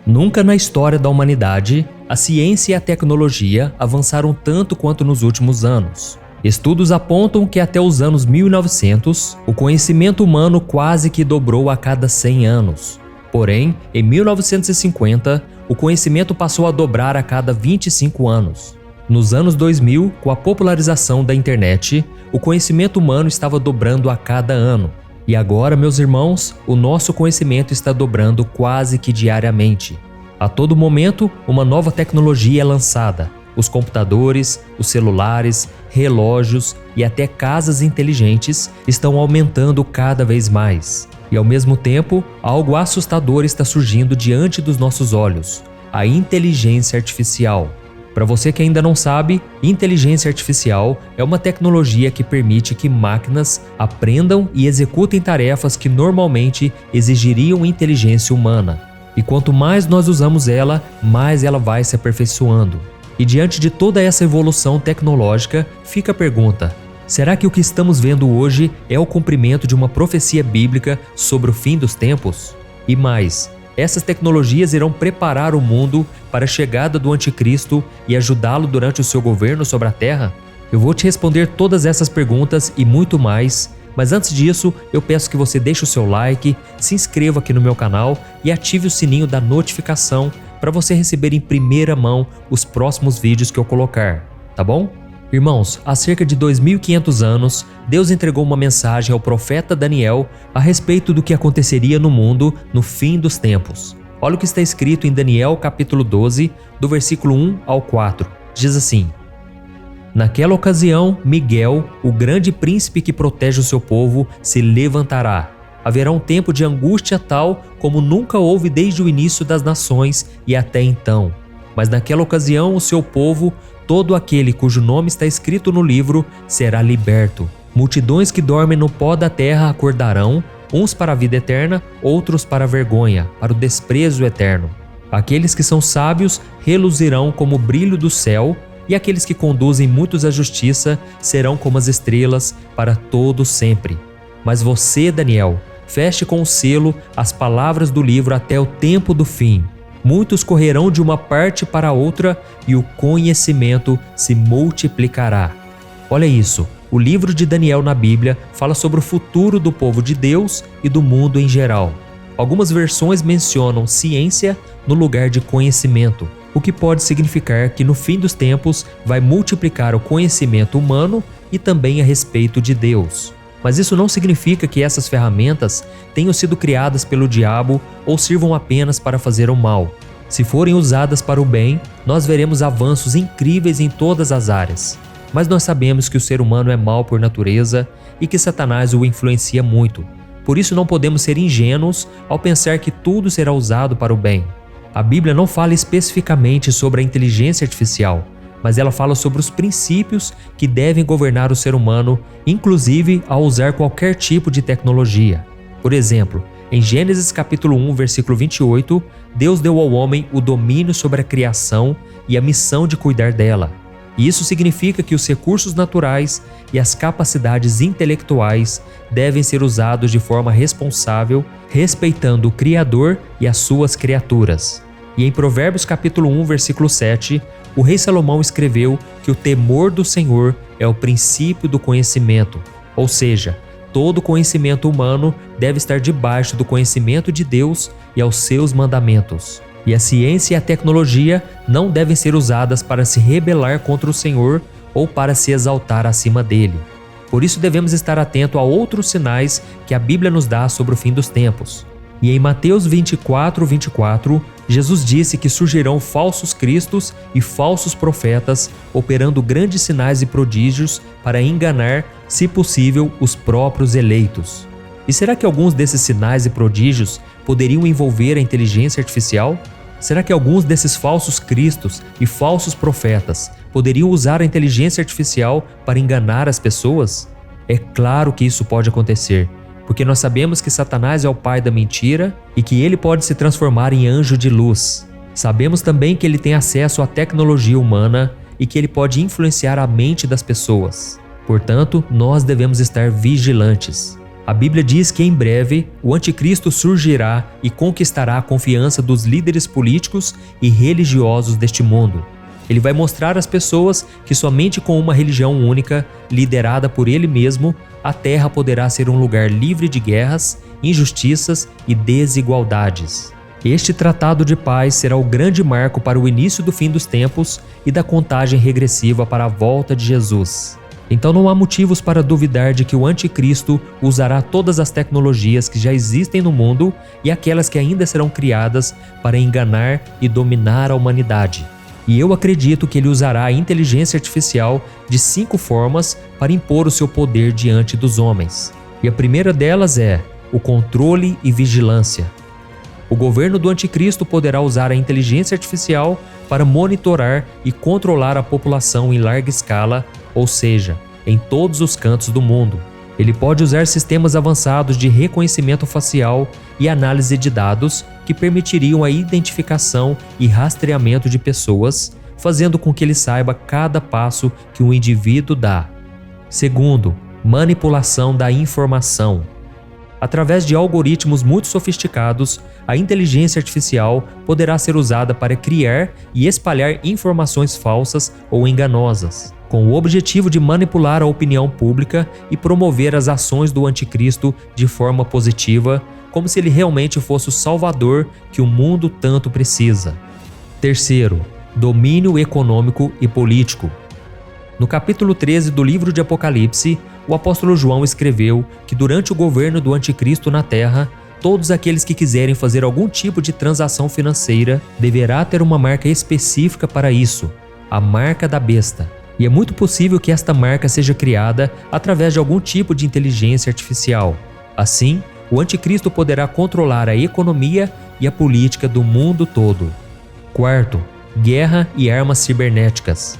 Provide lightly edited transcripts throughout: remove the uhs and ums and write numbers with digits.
Nunca na história da humanidade, a ciência e a tecnologia avançaram tanto quanto nos últimos anos. Estudos apontam que até os anos 1900, o conhecimento humano quase que dobrou a cada 100 anos. Porém, em 1950, o conhecimento passou a dobrar a cada 25 anos. Nos anos 2000, com a popularização da internet, o conhecimento humano estava dobrando a cada ano. E agora, meus irmãos, o nosso conhecimento está dobrando quase que diariamente. A todo momento, uma nova tecnologia é lançada. Os computadores, os celulares, relógios e até casas inteligentes estão aumentando cada vez mais. E ao mesmo tempo, algo assustador está surgindo diante dos nossos olhos: a inteligência artificial. Para você que ainda não sabe, inteligência artificial é uma tecnologia que permite que máquinas aprendam e executem tarefas que normalmente exigiriam inteligência humana. E quanto mais nós usamos ela, mais ela vai se aperfeiçoando. E diante de toda essa evolução tecnológica, fica a pergunta: será que o que estamos vendo hoje é o cumprimento de uma profecia bíblica sobre o fim dos tempos? E mais, essas tecnologias irão preparar o mundo para a chegada do anticristo e ajudá-lo durante o seu governo sobre a terra? Eu vou te responder todas essas perguntas e muito mais, mas antes disso, eu peço que você deixe o seu like, se inscreva aqui no meu canal e ative o sininho da notificação para você receber em primeira mão os próximos vídeos que eu colocar, tá bom? Irmãos, há cerca de 2.500 anos, Deus entregou uma mensagem ao profeta Daniel a respeito do que aconteceria no mundo no fim dos tempos. Olha o que está escrito em Daniel capítulo 12, do versículo 1 ao 4. Diz assim: Naquela ocasião, Miguel, o grande príncipe que protege o seu povo, se levantará. Haverá um tempo de angústia tal como nunca houve desde o início das nações e até então. Mas naquela ocasião o seu povo, todo aquele cujo nome está escrito no livro, será liberto. Multidões que dormem no pó da terra acordarão, uns para a vida eterna, outros para a vergonha, para o desprezo eterno. Aqueles que são sábios reluzirão como o brilho do céu, e aqueles que conduzem muitos à justiça serão como as estrelas para todo sempre. Mas você, Daniel, feche com o selo as palavras do livro até o tempo do fim. Muitos correrão de uma parte para outra e o conhecimento se multiplicará. Olha isso, o livro de Daniel na Bíblia fala sobre o futuro do povo de Deus e do mundo em geral. Algumas versões mencionam ciência no lugar de conhecimento, o que pode significar que no fim dos tempos vai multiplicar o conhecimento humano e também a respeito de Deus. Mas isso não significa que essas ferramentas tenham sido criadas pelo diabo ou sirvam apenas para fazer o mal. Se forem usadas para o bem, nós veremos avanços incríveis em todas as áreas. Mas nós sabemos que o ser humano é mau por natureza e que Satanás o influencia muito. Por isso não podemos ser ingênuos ao pensar que tudo será usado para o bem. A Bíblia não fala especificamente sobre a inteligência artificial, mas ela fala sobre os princípios que devem governar o ser humano, inclusive ao usar qualquer tipo de tecnologia. Por exemplo, em Gênesis capítulo 1, versículo 28, Deus deu ao homem o domínio sobre a criação e a missão de cuidar dela. E isso significa que os recursos naturais e as capacidades intelectuais devem ser usados de forma responsável, respeitando o Criador e as suas criaturas. E em Provérbios capítulo 1, versículo 7, o rei Salomão escreveu que o temor do Senhor é o princípio do conhecimento, ou seja, todo conhecimento humano deve estar debaixo do conhecimento de Deus e aos seus mandamentos. E a ciência e a tecnologia não devem ser usadas para se rebelar contra o Senhor ou para se exaltar acima dele. Por isso devemos estar atentos a outros sinais que a Bíblia nos dá sobre o fim dos tempos. E em Mateus 24:24, Jesus disse que surgirão falsos cristos e falsos profetas, operando grandes sinais e prodígios para enganar, se possível, os próprios eleitos. E será que alguns desses sinais e prodígios poderiam envolver a inteligência artificial? Será que alguns desses falsos cristos e falsos profetas poderiam usar a inteligência artificial para enganar as pessoas? É claro que isso pode acontecer, porque nós sabemos que Satanás é o pai da mentira e que ele pode se transformar em anjo de luz. Sabemos também que ele tem acesso à tecnologia humana e que ele pode influenciar a mente das pessoas. Portanto, nós devemos estar vigilantes. A Bíblia diz que em breve o anticristo surgirá e conquistará a confiança dos líderes políticos e religiosos deste mundo. Ele vai mostrar às pessoas que somente com uma religião única, liderada por ele mesmo, a terra poderá ser um lugar livre de guerras, injustiças e desigualdades. Este tratado de paz será o grande marco para o início do fim dos tempos e da contagem regressiva para a volta de Jesus. Então não há motivos para duvidar de que o anticristo usará todas as tecnologias que já existem no mundo e aquelas que ainda serão criadas para enganar e dominar a humanidade. E eu acredito que ele usará a inteligência artificial de 5 formas para impor o seu poder diante dos homens. E a primeira delas é o controle e vigilância. O governo do anticristo poderá usar a inteligência artificial para monitorar e controlar a população em larga escala, ou seja, em todos os cantos do mundo. Ele pode usar sistemas avançados de reconhecimento facial e análise de dados que permitiriam a identificação e rastreamento de pessoas, fazendo com que ele saiba cada passo que um indivíduo dá. Segundo, manipulação da informação. Através de algoritmos muito sofisticados, a inteligência artificial poderá ser usada para criar e espalhar informações falsas ou enganosas, com o objetivo de manipular a opinião pública e promover as ações do anticristo de forma positiva, como se ele realmente fosse o salvador que o mundo tanto precisa. Terceiro, domínio econômico e político. No capítulo 13 do livro de Apocalipse, o apóstolo João escreveu que durante o governo do anticristo na terra, todos aqueles que quiserem fazer algum tipo de transação financeira deverá ter uma marca específica para isso, a marca da besta. E é muito possível que esta marca seja criada através de algum tipo de inteligência artificial. Assim, o anticristo poderá controlar a economia e a política do mundo todo. Quarto, guerra e armas cibernéticas.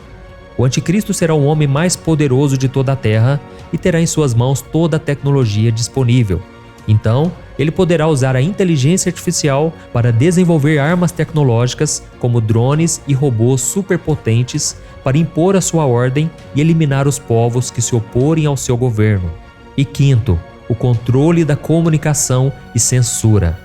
O anticristo será o homem mais poderoso de toda a terra e terá em suas mãos toda a tecnologia disponível. Então, ele poderá usar a inteligência artificial para desenvolver armas tecnológicas como drones e robôs superpotentes para impor a sua ordem e eliminar os povos que se oporem ao seu governo. E quinto, o controle da comunicação e censura.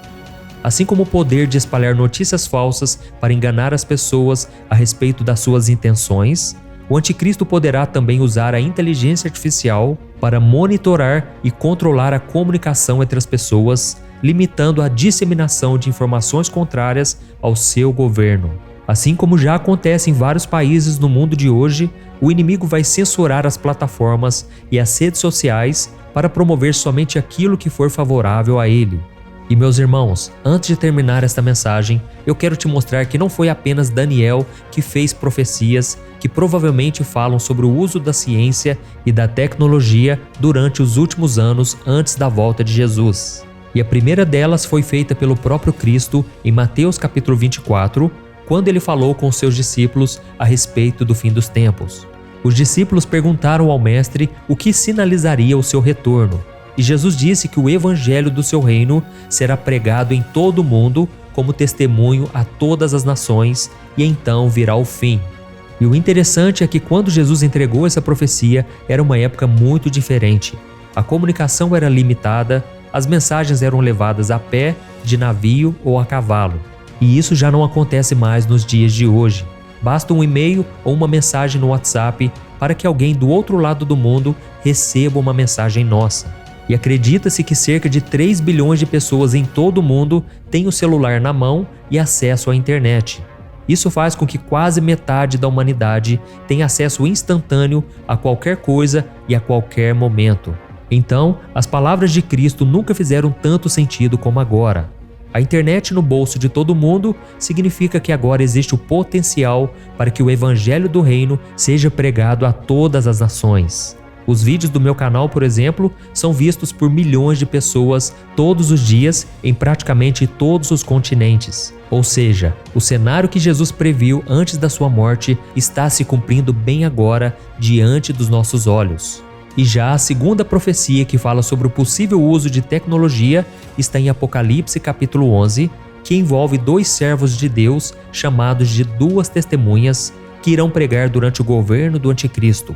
Assim como o poder de espalhar notícias falsas para enganar as pessoas a respeito das suas intenções, o anticristo poderá também usar a inteligência artificial para monitorar e controlar a comunicação entre as pessoas, limitando a disseminação de informações contrárias ao seu governo. Assim como já acontece em vários países no mundo de hoje, o inimigo vai censurar as plataformas e as redes sociais para promover somente aquilo que for favorável a ele. E meus irmãos, antes de terminar esta mensagem, eu quero te mostrar que não foi apenas Daniel que fez profecias que provavelmente falam sobre o uso da ciência e da tecnologia durante os últimos anos antes da volta de Jesus. E a primeira delas foi feita pelo próprio Cristo em Mateus capítulo 24, quando ele falou com seus discípulos a respeito do fim dos tempos. Os discípulos perguntaram ao mestre o que sinalizaria o seu retorno. E Jesus disse que o evangelho do seu reino será pregado em todo o mundo como testemunho a todas as nações, e então virá o fim. E o interessante é que quando Jesus entregou essa profecia, era uma época muito diferente. A comunicação era limitada, as mensagens eram levadas a pé, de navio ou a cavalo. E isso já não acontece mais nos dias de hoje. Basta um e-mail ou uma mensagem no WhatsApp para que alguém do outro lado do mundo receba uma mensagem nossa. E acredita-se que cerca de 3 bilhões de pessoas em todo o mundo têm o celular na mão e acesso à internet. Isso faz com que quase metade da humanidade tenha acesso instantâneo a qualquer coisa e a qualquer momento. Então, as palavras de Cristo nunca fizeram tanto sentido como agora. A internet no bolso de todo mundo significa que agora existe o potencial para que o evangelho do reino seja pregado a todas as nações. Os vídeos do meu canal, por exemplo, são vistos por milhões de pessoas todos os dias em praticamente todos os continentes. Ou seja, o cenário que Jesus previu antes da sua morte está se cumprindo bem agora diante dos nossos olhos. E já a segunda profecia que fala sobre o possível uso de tecnologia está em Apocalipse capítulo 11, que envolve 2 servos de Deus chamados de 2 testemunhas que irão pregar durante o governo do anticristo.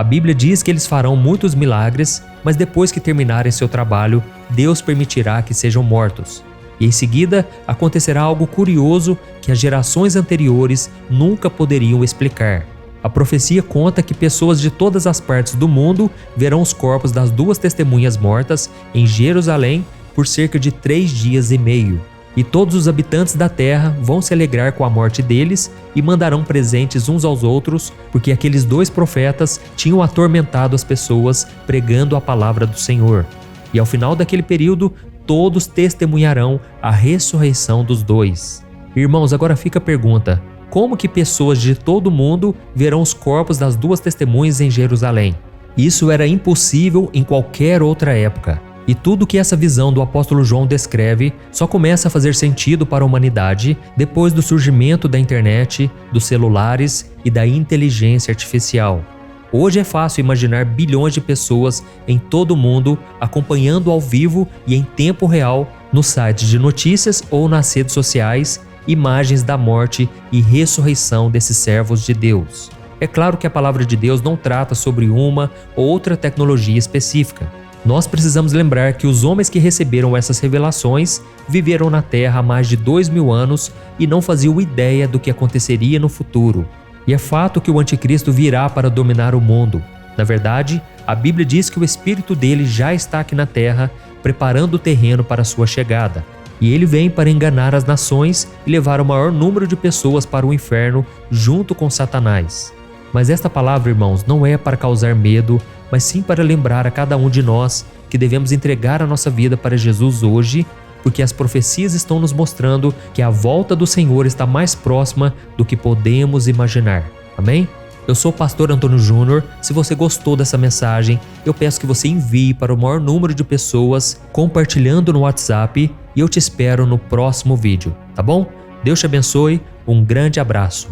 A Bíblia diz que eles farão muitos milagres, mas depois que terminarem seu trabalho, Deus permitirá que sejam mortos. E em seguida, acontecerá algo curioso que as gerações anteriores nunca poderiam explicar. A profecia conta que pessoas de todas as partes do mundo verão os corpos das duas testemunhas mortas em Jerusalém por cerca de 3 dias e meio. E todos os habitantes da terra vão se alegrar com a morte deles e mandarão presentes uns aos outros, porque aqueles 2 profetas tinham atormentado as pessoas pregando a palavra do Senhor. E ao final daquele período, todos testemunharão a ressurreição dos 2. Irmãos, agora fica a pergunta: como que pessoas de todo o mundo verão os corpos das 2 testemunhas em Jerusalém? Isso era impossível em qualquer outra época. E tudo que essa visão do apóstolo João descreve só começa a fazer sentido para a humanidade depois do surgimento da internet, dos celulares e da inteligência artificial. Hoje é fácil imaginar bilhões de pessoas em todo o mundo acompanhando ao vivo e em tempo real nos sites de notícias ou nas redes sociais imagens da morte e ressurreição desses servos de Deus. É claro que a palavra de Deus não trata sobre uma ou outra tecnologia específica. Nós precisamos lembrar que os homens que receberam essas revelações viveram na Terra há mais de 2000 anos e não faziam ideia do que aconteceria no futuro. E é fato que o anticristo virá para dominar o mundo. Na verdade, a Bíblia diz que o espírito dele já está aqui na Terra, preparando o terreno para a sua chegada. E ele vem para enganar as nações e levar o maior número de pessoas para o inferno junto com Satanás. Mas esta palavra, irmãos, não é para causar medo, mas sim para lembrar a cada um de nós que devemos entregar a nossa vida para Jesus hoje, porque as profecias estão nos mostrando que a volta do Senhor está mais próxima do que podemos imaginar. Amém? Eu sou o pastor Antônio Júnior. Se você gostou dessa mensagem, eu peço que você envie para o maior número de pessoas, compartilhando no WhatsApp, e eu te espero no próximo vídeo, tá bom? Deus te abençoe, um grande abraço.